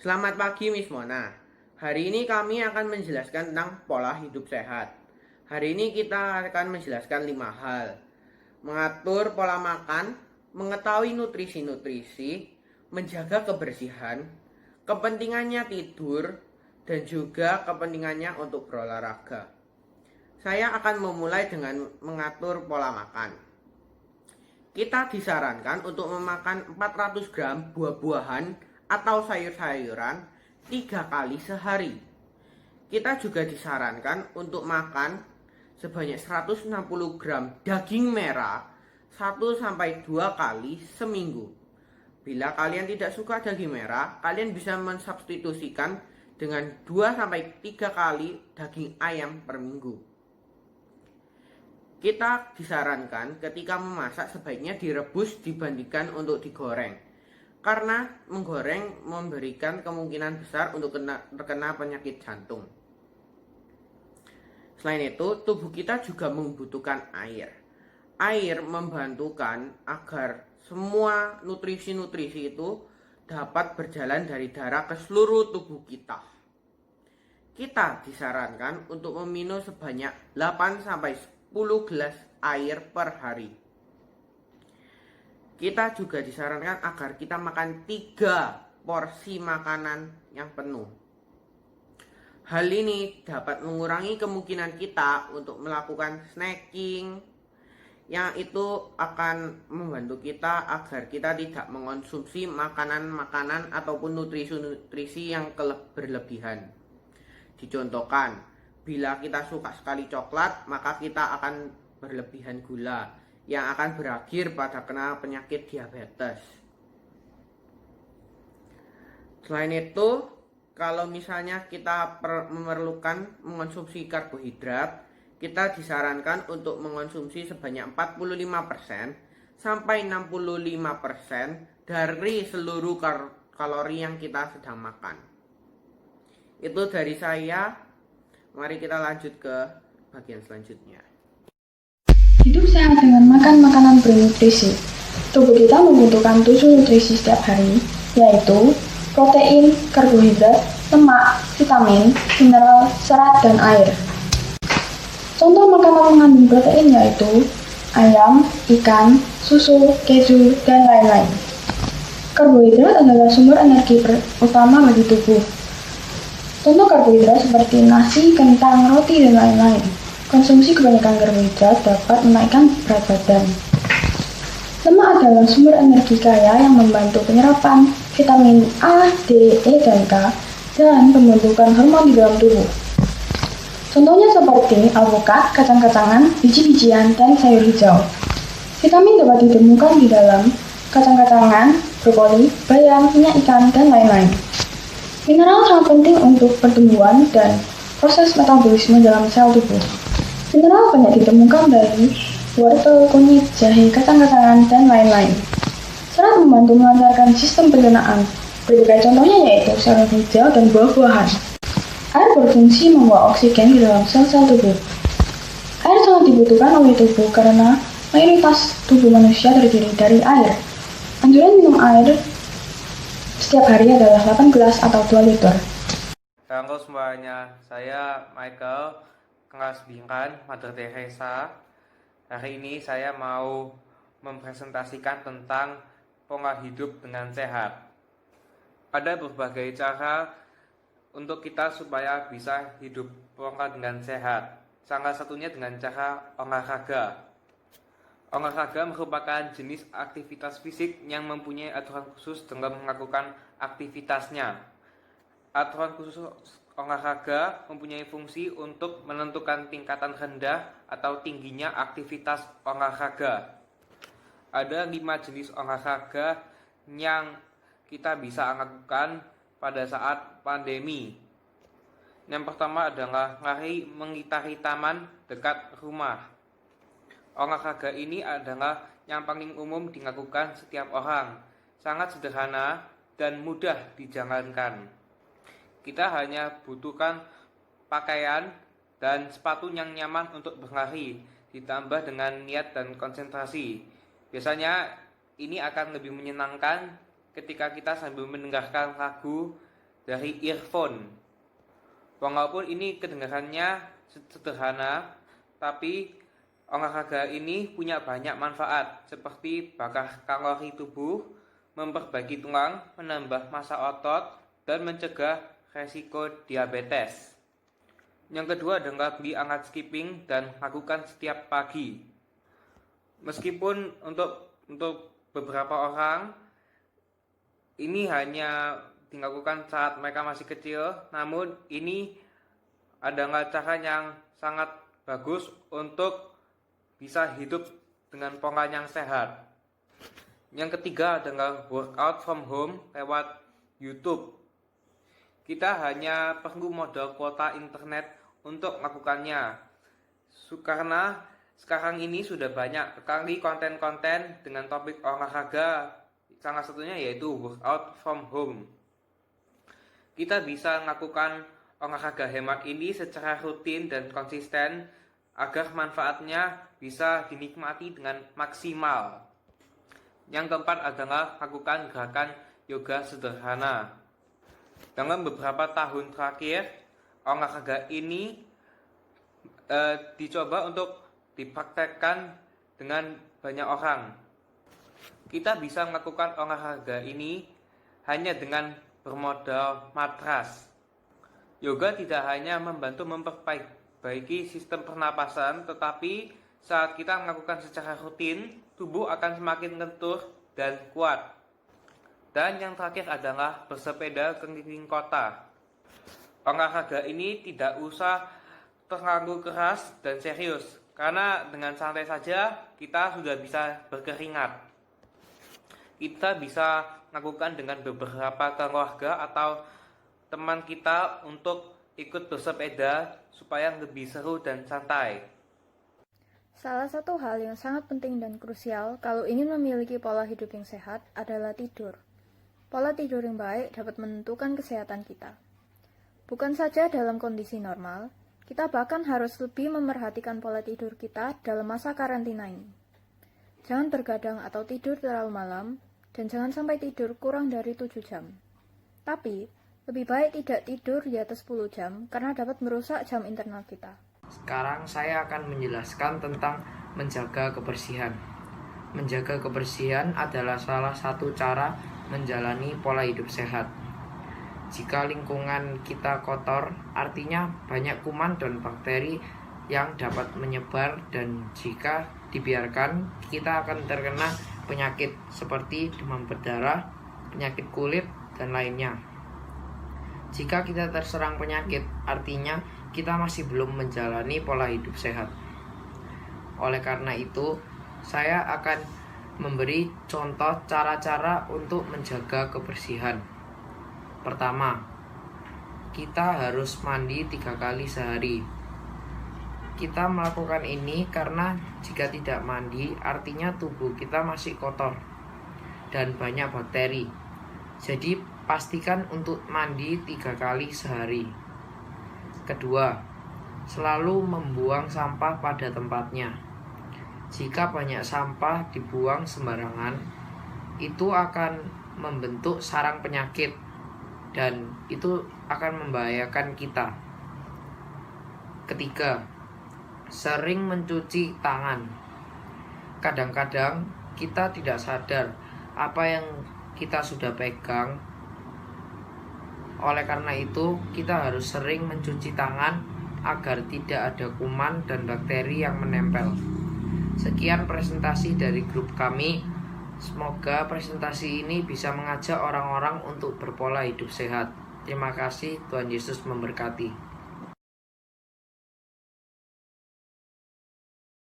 Selamat pagi Miss Mona. Hari ini kami akan menjelaskan tentang pola hidup sehat. Hari ini kita akan menjelaskan 5 hal. Mengatur pola makan, mengetahui nutrisi-nutrisi, menjaga kebersihan, kepentingannya tidur, dan juga kepentingannya untuk berolahraga. Saya akan memulai dengan mengatur pola makan. Kita disarankan untuk memakan 400 gram buah-buahan atau sayur-sayuran 3 kali sehari. Kita juga disarankan untuk makan sebanyak 160 gram daging merah 1-2 kali seminggu. Bila kalian tidak suka daging merah, kalian bisa mensubstitusikan dengan 2-3 kali daging ayam per minggu. Kita disarankan ketika memasak sebaiknya direbus dibandingkan untuk digoreng. Karena menggoreng memberikan kemungkinan besar untuk terkena penyakit jantung. Selain itu, tubuh kita juga membutuhkan air. Air membantukan agar semua nutrisi-nutrisi itu dapat berjalan dari darah ke seluruh tubuh kita. Kita disarankan untuk meminum sebanyak 8-10 gelas air per hari. Kita juga disarankan agar kita makan 3 porsi makanan yang penuh. Hal ini dapat mengurangi kemungkinan kita untuk melakukan snacking, yang itu akan membantu kita agar kita tidak mengonsumsi makanan-makanan ataupun nutrisi-nutrisi yang berlebihan. Dicontohkan, bila kita suka sekali coklat, maka kita akan berlebihan gula, yang akan berakhir pada kena penyakit diabetes. Selain itu, kalau misalnya kita memerlukan mengonsumsi karbohidrat, kita disarankan untuk mengonsumsi sebanyak 45% sampai 65% dari seluruh kalori yang kita sedang makan. Itu dari saya. Mari kita lanjut ke bagian selanjutnya. Hidup sehat dengan makan makanan bernutrisi. Tubuh kita membutuhkan 7 nutrisi setiap hari, yaitu protein, karbohidrat, lemak, vitamin, mineral, serat, dan air. Contoh makanan mengandung protein yaitu ayam, ikan, susu, keju, dan lain-lain. Karbohidrat adalah sumber energi utama bagi tubuh. Contoh karbohidrat seperti nasi, kentang, roti, dan lain-lain. Konsumsi kebanyakan karbohidrat dapat menaikkan berat badan. Lemak adalah sumber energi kaya yang membantu penyerapan vitamin A, D, E, dan K, dan pembentukan hormon di dalam tubuh. Contohnya seperti alpukat, kacang-kacangan, biji-bijian, dan sayur hijau. Vitamin dapat ditemukan di dalam kacang-kacangan, brokoli, bayam, minyak ikan, dan lain-lain. Mineral sangat penting untuk pertumbuhan dan proses metabolisme dalam sel tubuh. Mineral banyak ditemukan dari wortel, kunyit, jahe, kacang-kacangan, dan lain-lain. Serat membantu melancarkan sistem pencernaan. Berbagai contohnya yaitu sayur hijau dan buah-buahan. Air berfungsi membawa oksigen di dalam sel-sel tubuh. Air sangat dibutuhkan oleh tubuh karena mayoritas tubuh manusia terdiri dari air. Anjuran minum air setiap hari adalah 8 gelas atau 2 liter. Halo semuanya, saya Michael, kelas Bingkan, Mother Teresa. Hari ini saya mau mempresentasikan tentang pola hidup dengan sehat. Ada berbagai cara untuk kita supaya bisa hidup pola dengan sehat. Salah satunya dengan cara olahraga. Olahraga merupakan jenis aktivitas fisik yang mempunyai aturan khusus dalam melakukan aktivitasnya. Aturan khusus olahraga mempunyai fungsi untuk menentukan tingkatan rendah atau tingginya aktivitas olahraga. Ada 5 jenis olahraga yang kita bisa lakukan pada saat pandemi. Yang pertama adalah lari mengitari taman dekat rumah. Olahraga ini adalah yang paling umum dilakukan setiap orang, sangat sederhana dan mudah dijalankan. Kita hanya butuhkan pakaian dan sepatu yang nyaman untuk berlari, ditambah dengan niat dan konsentrasi. Biasanya ini akan lebih menyenangkan ketika kita sambil mendengarkan lagu dari earphone. Walaupun ini kedengarannya sederhana, tapi olahraga ini punya banyak manfaat seperti bakar kalori tubuh, memperbaiki tulang, menambah massa otot, dan mencegah resiko diabetes. Yang kedua adalah beli alat skipping dan lakukan setiap pagi. Meskipun untuk beberapa orang ini hanya dilakukan saat mereka masih kecil, namun ini adalah cara yang sangat bagus untuk bisa hidup dengan pola yang sehat. Yang ketiga adalah workout from home lewat YouTube. Kita hanya perlu modal kuota internet untuk melakukannya. Karena sekarang ini sudah banyak sekali konten-konten dengan topik olahraga, salah satunya yaitu workout from home. Kita bisa melakukan olahraga hemat ini secara rutin dan konsisten agar manfaatnya bisa dinikmati dengan maksimal. Yang keempat adalah lakukan gerakan yoga sederhana. Dalam beberapa tahun terakhir, olahraga ini dicoba untuk dipraktekkan dengan banyak orang. Kita bisa melakukan olahraga ini hanya dengan bermodal matras. Yoga tidak hanya membantu memperbaiki sistem pernapasan, tetapi saat kita melakukan secara rutin, tubuh akan semakin lentur dan kuat. Dan yang terakhir adalah bersepeda keliling kota. Olahraga ini tidak usah terlalu keras dan serius, karena dengan santai saja kita sudah bisa berkeringat. Kita bisa melakukan dengan beberapa keluarga atau teman kita untuk ikut bersepeda supaya lebih seru dan santai. Salah satu hal yang sangat penting dan krusial kalau ingin memiliki pola hidup yang sehat adalah tidur. Pola tidur yang baik dapat menentukan kesehatan kita. Bukan saja dalam kondisi normal, kita bahkan harus lebih memerhatikan pola tidur kita dalam masa karantina ini. Jangan bergadang atau tidur terlalu malam, dan jangan sampai tidur kurang dari 7 jam. Tapi, lebih baik tidak tidur di atas 10 jam karena dapat merusak jam internal kita. Sekarang saya akan menjelaskan tentang menjaga kebersihan. Menjaga kebersihan adalah salah satu cara menjalani pola hidup sehat. Jika lingkungan kita kotor, artinya banyak kuman dan bakteri yang dapat menyebar, dan jika dibiarkan, kita akan terkena penyakit seperti demam berdarah, penyakit kulit, dan lainnya. Jika kita terserang penyakit, artinya kita masih belum menjalani pola hidup sehat. Oleh karena itu, saya akan memberi contoh cara-cara untuk menjaga kebersihan. Pertama, kita harus mandi 3 kali sehari. Kita melakukan ini karena jika tidak mandi, artinya tubuh kita masih kotor dan banyak bakteri. Jadi, pastikan untuk mandi 3 kali sehari. Kedua, selalu membuang sampah pada tempatnya. Jika banyak sampah dibuang sembarangan, itu akan membentuk sarang penyakit dan itu akan membahayakan kita. Ketiga, sering mencuci tangan. Kadang-kadang kita tidak sadar apa yang kita sudah pegang. Oleh karena itu, kita harus sering mencuci tangan agar tidak ada kuman dan bakteri yang menempel. Sekian presentasi dari grup kami. Semoga presentasi ini bisa mengajak orang-orang untuk berpola hidup sehat. Terima kasih, Tuhan Yesus memberkati.